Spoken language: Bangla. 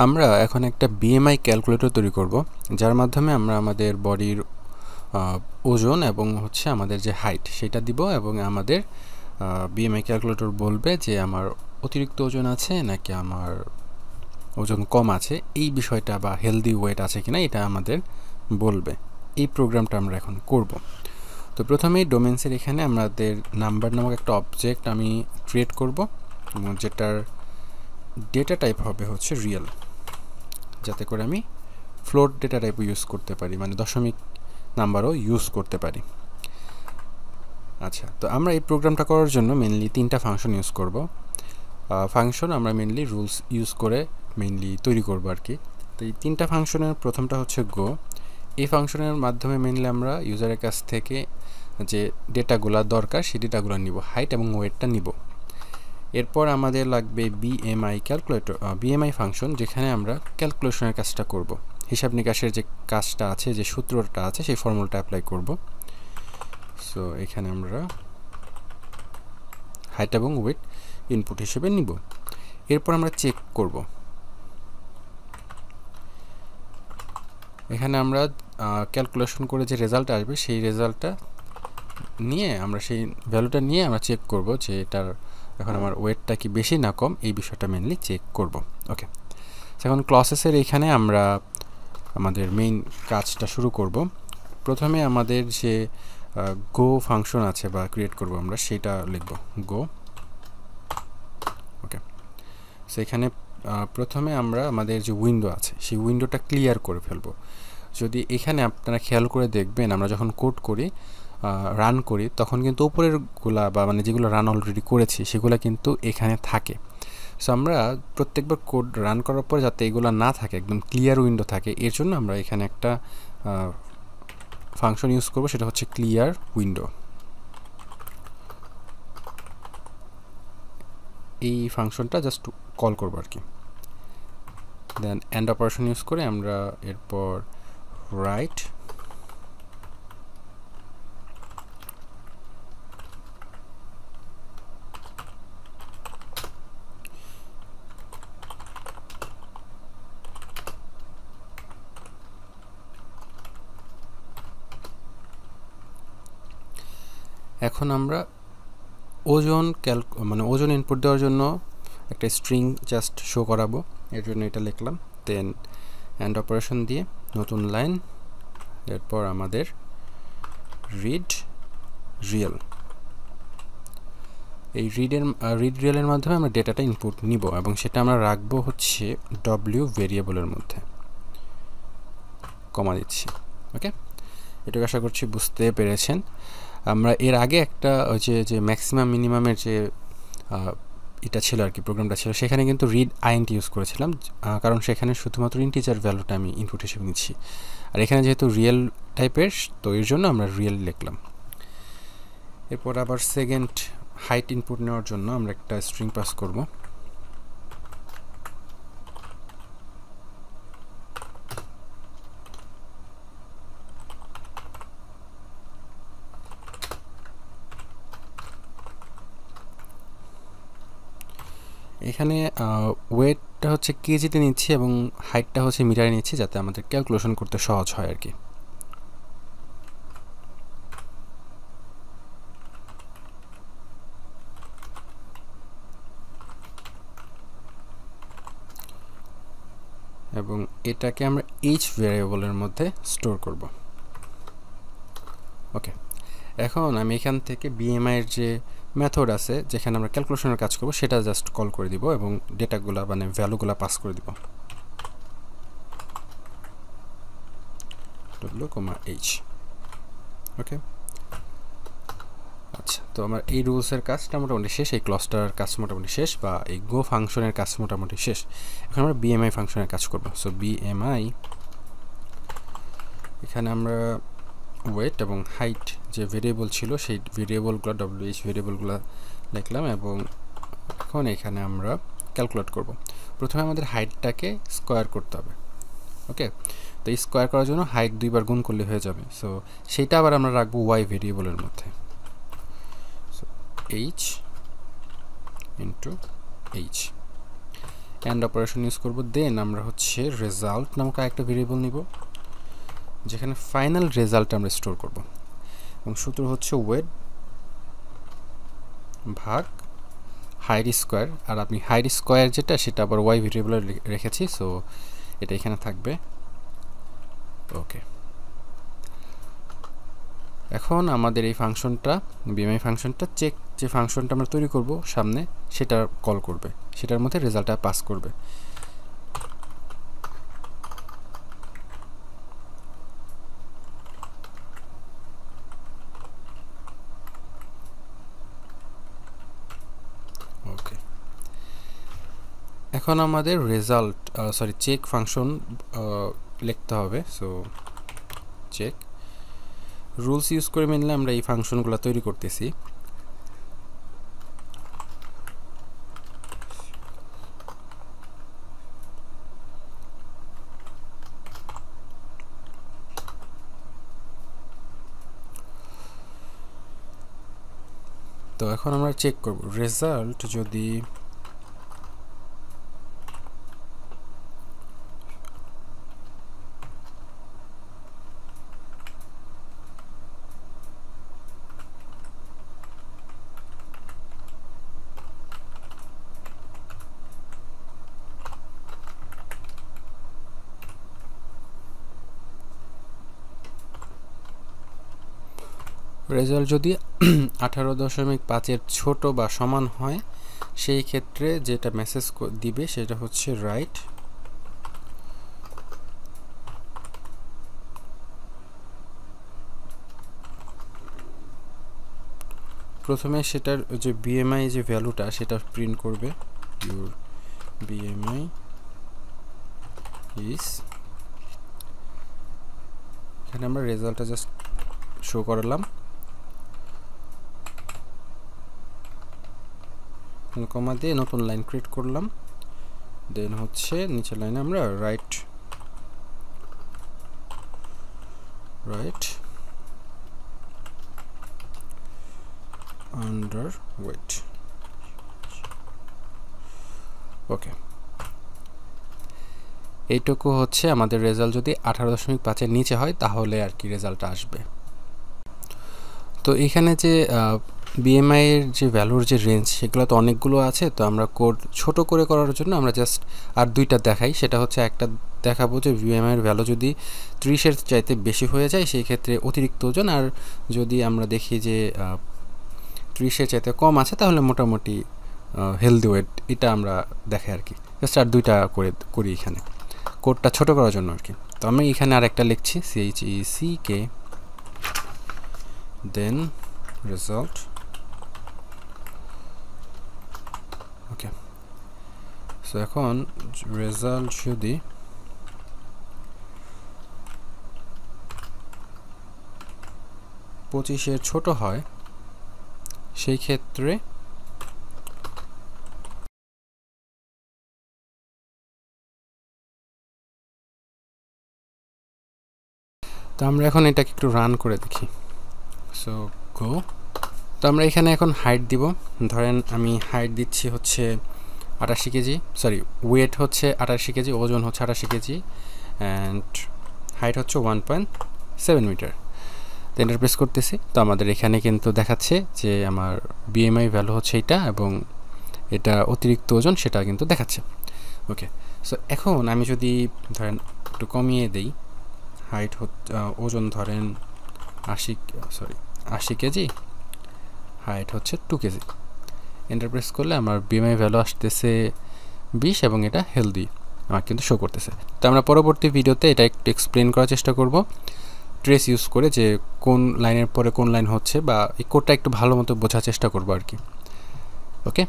আমরা এখন একটা বিএমআই ক্যালকুলেটর তৈরি করব, যার মাধ্যমে আমরা আমাদের বডির ওজন এবং হচ্ছে আমাদের যে হাইট সেটা দিব, এবং আমাদের বিএমআই ক্যালকুলেটর বলবে যে আমার অতিরিক্ত ওজন আছে নাকি আমার ওজন কম আছে, এই বিষয়টা বা হেলদি ওয়েট আছে কিনা এটা আমাদের বলবে। এই প্রোগ্রামটা আমরা এখন করব। তো প্রথমেই ডোমেন্সের এখানে আমাদের নাম্বার নামক একটা অবজেক্ট আমি ক্রিয়েট করব, যেটার ডেটা টাইপ হবে হচ্ছে রিয়েল, যাতে করে আমি ফ্লোট ডেটা টাইপ ইউজ করতে পারি, মানে দশমিক নাম্বারও ইউজ করতে পারি। আচ্ছা, তো আমরা এই প্রোগ্রামটা করার জন্য মেনলি তিনটা ফাংশন ইউজ করব। ফাংশন আমরা মেনলি রুলস ইউজ করে মেনলি তৈরি করব আর কি। তো এই তিনটা ফাংশনের প্রথমটা হচ্ছে গো। এই ফাংশনের মাধ্যমে মেনলি আমরা ইউজারের কাছ থেকে যে ডেটাগুলো দরকার সেই ডেটাগুলো নিব, হাইট এবং ওয়েটটা নিব। এরপর আমাদের লাগবে বিএমআই ক্যালকুলেটর, বিএমআই ফাংশন, যেখানে আমরা ক্যালকুলেশনের কাজটা করব, হিসাব নিকাশের যে কাজটা আছে, যে সূত্রটা আছে সেই ফর্মুলাটা অ্যাপ্লাই করব। সো এখানে আমরা হাইট এবং ওয়েট ইনপুট হিসেবে নিব। এরপর আমরা চেক করব। এখানে আমরা ক্যালকুলেশন করে যে রেজাল্ট আসবে সেই রেজাল্টটা নিয়ে আমরা সেই ভ্যালুটা নিয়ে আমরা চেক করব যে এটার এখন আমার ওয়েটটা কি বেশি না কম, এই বিষয়টা মেনলি চেক করব। ওকে, এখন ক্লসেসের এখানে আমরা আমাদের মেইন কাজটা শুরু করব। প্রথমে আমাদের যে গো ফাংশন আছে বা ক্রিয়েট করব আমরা, সেটা লিখব গো। ওকে, সো এখানে প্রথমে আমরা আমাদের যে উইন্ডো আছে সেই উইন্ডোটা ক্লিয়ার করে ফেলব। যদি এখানে আপনারা খেয়াল করে দেখবেন, আমরা যখন কোড করি, রান করি, তখন কিন্তু উপরেরগুলা বা মানে যেগুলো রান অলরেডি করেছি সেগুলো কিন্তু এখানে থাকে। সো আমরা প্রত্যেকবার কোড রান করার পর যাতে এগুলো না থাকে, একদম ক্লিয়ার উইন্ডো থাকে, এর জন্য আমরা এখানে একটা ফাংশন ইউজ করব, সেটা হচ্ছে ক্লিয়ার উইন্ডো। এই ফাংশনটা জাস্ট কল করব আর কি। দেন এন্ড অপারেশন ইউজ করে আমরা এরপর রাইট এখন আমরা ওজন মানে ওজন ইনপুট দেওয়ার জন্য একটা স্ট্রিং জাস্ট শো করাবো, এর জন্য এটা লিখলাম। দেন এন্ড অপারেশন দিয়ে নতুন লাইন, এরপর আমাদের রিড রিয়েল। এই রিড রিয়েলের মাধ্যমে আমরা ডেটাটা ইনপুট নিব, এবং সেটা আমরা রাখবো হচ্ছে ডব্লিউ ভেরিয়েবলের মধ্যে, কমা দিচ্ছি। ওকে, এটুকু আশা করছি বুঝতে পেরেছেন। আমরা এর আগে একটা ওই যে ম্যাক্সিমাম মিনিমামের যে এটা ছিল আর কি, প্রোগ্রামটা ছিল, সেখানে কিন্তু রিড আইএনটি ইউজ করেছিলাম, কারণ সেখানে শুধুমাত্র ইন্টিজার ভ্যালুটা আমি ইনপুট হিসেবে নিচ্ছি। আর এখানে যেহেতু রিয়েল টাইপের, তো এর জন্য আমরা রিয়েল লিখলাম। এরপর আবার সেকেন্ড হাইট ইনপুট নেওয়ার জন্য আমরা একটা স্ট্রিং পাস করব। এখানে ওয়েটটা হচ্ছে কেজিতে নিচ্ছি এবং হাইটটা হচ্ছে মিটারে নিচ্ছি, যাতে আমাদের ক্যালকুলেশন করতে সহজ হয় আর কি। এবং এটাকে আমরা এইচ ভ্যারিয়েবলের মধ্যে স্টোর করব। ওকে, এখন আমি এখান থেকে বিএমআই এর যে মেথড আছে, যেখানে আমরা ক্যালকুলেশনের কাজ করব, সেটা জাস্ট কল করে দিব এবং ডেটাগুলো মানে ভ্যালুগুলো পাস করে দিব, w,h। ওকে, আচ্ছা, তো আমার এই রুলসের কাজটা মোটামুটি শেষ, এই ক্লসটার কাজ মোটামুটি শেষ, বা এই গো ফাংশনের কাজ মোটামুটি শেষ। এখন আমরা বিএমআই ফাংশনের কাজ করব। সো বিএমআই, এখানে আমরা ওয়েট এবং হাইট যে ভেরিয়েবল ছিল সেই ভেরিয়েবলগুলো, ডব্লিউএইচ ভেরিয়েবলগুলো লিখলাম, এবং এখন এখানে আমরা ক্যালকুলেট করব। প্রথমে আমাদের হাইটটাকে স্কোয়ার করতে হবে। ওকে, তো এই স্কোয়ার করার জন্য হাইট দুইবার গুণ করলে হয়ে যাবে। সো সেইটা আবার আমরা রাখবো ওয়াই ভেরিয়েবলের মধ্যে। So H into H. And operation use করব। দেন আমরা হচ্ছে রেজাল্ট নামক একটা ভেরিয়েবল নিব, যেখানে ফাইনাল রেজাল্ট আমরা স্টোর করব, এবং সূত্র হচ্ছে ওয়েট ভাগ হাইট স্কোয়ার। আর আপনি হাইট স্কোয়ার যেটা সেটা আবার ওয়াই ভেরিয়েবলে রেখেছি, সো এটা এখানে থাকবে। ওকে, এখন আমাদের এই ফাংশনটা বিএমআই ফাংশনটা চেক যে ফাংশনটা আমরা তৈরি করব সামনে সেটা কল করবে, সেটার মধ্যে রেজাল্টটা পাস করবে। ওকে, এখন আমাদের রেজাল্ট চেক ফাংশন লিখতে হবে। সো চেক রুলস ইউজ করে মেনলি আমরা এই ফাংশনগুলো তৈরি করতেছি। তো এখন আমরা চেক করব রেজাল্ট যদি যদি 18.5-এর ছোট বা সমান হয়, সেই ক্ষেত্রে যেটা মেসেজ দিবে সেটা হচ্ছে রাইট প্রথমে সেটার যে বিএমআই যে ভ্যালুটা সেটা প্রিন্ট করবে, ইউর বিএমআই ইজ, এখানে আমরা রেজাল্টটা জাস্ট শো করলাম, কমা দিয়ে নতুন লাইন ক্রিয়েট করলাম। দেন হচ্ছে নিচের লাইনে আমরা রাইট আন্ডার ওয়েট। ওকে, এইটুকু হচ্ছে আমাদের রেজাল্ট যদি 18.5-এর নিচে হয় তাহলে আর কি রেজাল্টটা আসবে। তো এখানে যে বিএমআই এর যে ভ্যালুর যে রেঞ্জ সেগুলো তো অনেকগুলো আছে, তো আমরা কোড ছোট করে করার জন্য আমরা জাস্ট আর দুইটা দেখাই। সেটা হচ্ছে একটা দেখাবো যে বিএমআই এর ভ্যালু যদি 30-এর চাইতে বেশি হয়ে যায় সেই ক্ষেত্রে অতিরিক্ত ওজন, আর যদি আমরা দেখি যে 30-এর চাইতে কম আছে তাহলে মোটামুটি হেলদি ওয়েট, এটা আমরা দেখাই আর কি। জাস্ট আর দুইটা করি এখানে কোডটা ছোট করার জন্য আর কি। তো আমি এখানে আর একটা লিখছি CHECK, দেন রেজাল্ট। ওকে, সো এখন রেজাল্ট যদি 25-এর ছোট হয় সেই ক্ষেত্রে তো আমরা এখন এটাকে একটু রান করে দেখি। সো গো, তো আমরা এখানে এখন হাইট দিব, ধরেন আমি হাইট দিচ্ছি হচ্ছে 88 কেজি, সরি ওয়েট হচ্ছে 88 কেজি, ওজন হচ্ছে 88 কেজি, অ্যান্ড হাইট হচ্ছে 1.7 মিটার। তো এন্টার প্রেস করতেছি, তো আমাদের এখানে কিন্তু দেখাচ্ছে যে আমার বিএমআই ভ্যালু হচ্ছে এটা, এবং এটা অতিরিক্ত ওজন সেটা কিন্তু দেখাচ্ছে। ওকে, সো এখন আমি যদি ধরেন একটু কমিয়ে দিই, হাইট ওজন ধরেন 80 কেজি, হাইট হচ্ছে 2 কেজি, এন্টার প্রেস করলে আমার বিএমআই ভ্যালু আসতেছে 20 এবং এটা হেলদি আমার কিন্তু শো করতেছে। তো আমরা পরবর্তী ভিডিওতে এটা একটু এক্সপ্লেন করার চেষ্টা করব ট্রেস ইউজ করে, যে কোন লাইনের পরে কোন লাইন হচ্ছে, বা এই কোডটা একটু ভালো মতো বোঝার চেষ্টা করব আর কি। ওকে।